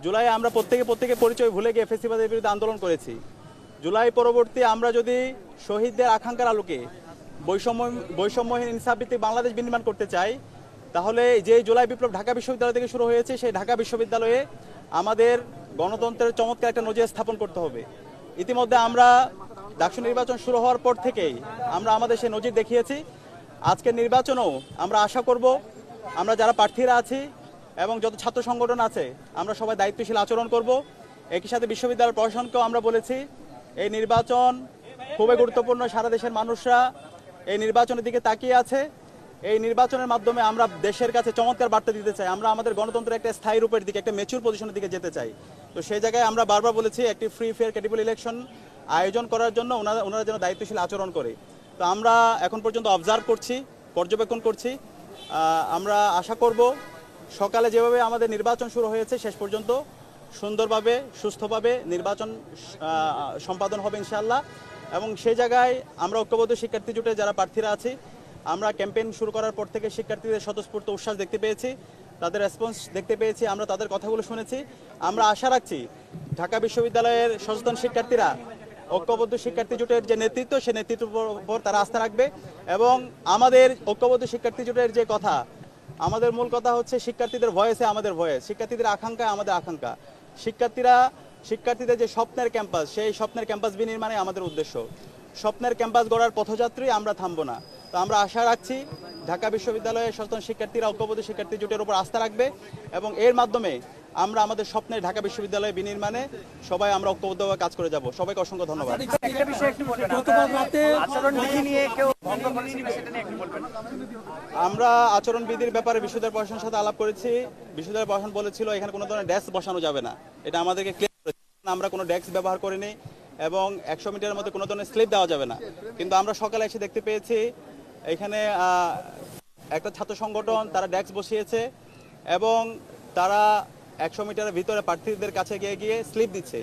জুলাই আমরা প্রত্যেকে পরিচয় ভুলে গিয়ে ফ্যাসিবাদের বিরুদ্ধে আন্দোলন করেছি। জুলাই পরবর্তী আমরা যদি শহীদদের আকাঙ্ক্ষার আলোকে বৈষম্যহীন ইনসাফভিত্তিক বাংলাদেশ বিনির্মাণ করতে চাই, তাহলে যে জুলাই বিপ্লব ঢাকা বিশ্ববিদ্যালয় থেকে শুরু হয়েছে, সেই ঢাকা বিশ্ববিদ্যালয়ে আমাদের গণতন্ত্রের চমৎকার একটা নজির স্থাপন করতে হবে। ইতিমধ্যে আমরা ডাকসু নির্বাচন শুরু হওয়ার পর থেকেই আমরা আমাদের সেই নজির দেখিয়েছি। আজকের নির্বাচনেও আমরা আশা করব আমরা যারা প্রার্থীরা আছি এবং যত ছাত্র সংগঠন আছে আমরা সবাই দায়িত্বশীল আচরণ করব। একই সাথে বিশ্ববিদ্যালয় প্রশাসনকেও আমরা বলেছি এই নির্বাচন খুবই গুরুত্বপূর্ণ। সারা দেশের মানুষরা এই নির্বাচনের দিকে তাকিয়ে আছে। এই নির্বাচনের মাধ্যমে আমরা দেশের কাছে চমৎকার বার্তা দিতে চাই, আমরা আমাদের গণতন্ত্রের একটা স্থায়ী রূপের দিকে, একটা ম্যাচিউর পজিশনের দিকে যেতে চাই। তো সেই জায়গায় আমরা বারবার বলেছি একটি ফ্রি ফেয়ার ক্রেডিবল ইলেকশন আয়োজন করার জন্য ওনারা যেন দায়িত্বশীল আচরণ করে। তো আমরা এখন পর্যন্ত অবজার্ভ করছি, পর্যবেক্ষণ করছি। আমরা আশা করব সকালে যেভাবে আমাদের নির্বাচন শুরু হয়েছে শেষ পর্যন্ত সুন্দরভাবে সুস্থভাবে নির্বাচন সম্পাদন হবে ইনশাআল্লাহ। এবং সেই জায়গায় আমরা ঐক্যবদ্ধ শিক্ষার্থী জোটে যারা প্রার্থীরা আছি, আমরা ক্যাম্পেইন শুরু করার পর থেকে শিক্ষার্থীদের স্বতঃস্ফূর্ত উচ্ছ্বাস দেখতে পেয়েছি, তাদের রেসপন্স দেখতে পেয়েছি, আমরা তাদের কথাগুলো শুনেছি। আমরা আশা রাখছি ঢাকা বিশ্ববিদ্যালয়ের সচেতন শিক্ষার্থীরা ঐক্যবদ্ধ শিক্ষার্থী জোটের যে নেতৃত্ব, সেই নেতৃত্বের উপর তারা আস্থা রাখবে। এবং আমাদের ঐক্যবদ্ধ শিক্ষার্থী জোটের যে কথা, আমাদের মূল কথা হচ্ছে শিক্ষার্থীদের ভয়েসে আমাদের ভয়েস, শিক্ষার্থীদের আকাঙ্ক্ষায় আমাদের আকাঙ্ক্ষা। শিক্ষার্থীদের যে স্বপ্নের ক্যাম্পাস, সেই স্বপ্নের ক্যাম্পাস বিনির্মাণে আমাদের উদ্দেশ্য। স্বপ্নের ক্যাম্পাস গড়ার পথযাত্রী আমরা থামবো না। তো আমরা আশা রাখছি ঢাকা বিশ্ববিদ্যালয়ের সচেতন শিক্ষার্থীরা ঐক্যবদ্ধ শিক্ষার্থী জোটের উপর আস্থা রাখবে এবং এর মাধ্যমে আমরা আমাদের স্বপ্নের ঢাকা বিশ্ববিদ্যালয় বিনির্মাণে সবাই আমরা ঐক্যবদ্ধভাবে কাজ করে যাব। সবাইকে অসংখ্য ধন্যবাদ। আমরা আচরণবিধির ব্যাপারে বিশ্ববিদ্যালয় প্রশাসনের সাথে আলাপ করেছি। বিশ্ববিদ্যালয় প্রশাসন বলেছিল এখানে কোনো ধরনের ডেস্ক বসানো যাবে না, এটা আমাদেরকে ক্লিয়ার করেছে। আমরা কোনো ডেস্ক ব্যবহার করিনি এবং 100 মিটারের মধ্যে কোনো ধরনের স্লিপ দেওয়া যাবে না। কিন্তু আমরা সকালে এসে দেখতে পেয়েছি এখানে একটা ছাত্র সংগঠন তারা ডেস্ক বসিয়েছে এবং তারা 100 মিটারের ভিতরে প্রার্থীদের কাছে গিয়ে স্লিপ দিচ্ছে।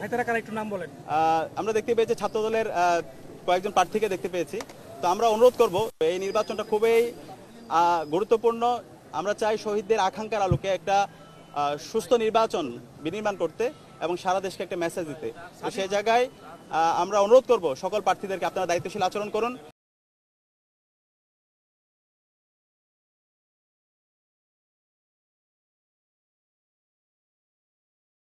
আমরা দেখতে পেয়েছি ছাত্রদলের কয়েকজন প্রার্থীকে দেখতে পেয়েছি। তো আমরা অনুরোধ করব, এই নির্বাচনটা খুবই গুরুত্বপূর্ণ। আমরা চাই শহীদদের আকাঙ্ক্ষার আলোকে একটা সুস্থ নির্বাচন বিনির্মাণ করতে এবং সারা দেশকে একটা মেসেজ দিতে। তো সেই জায়গায় আমরা অনুরোধ করব সকল প্রার্থীদেরকে আপনারা দায়িত্বশীল আচরণ করুন।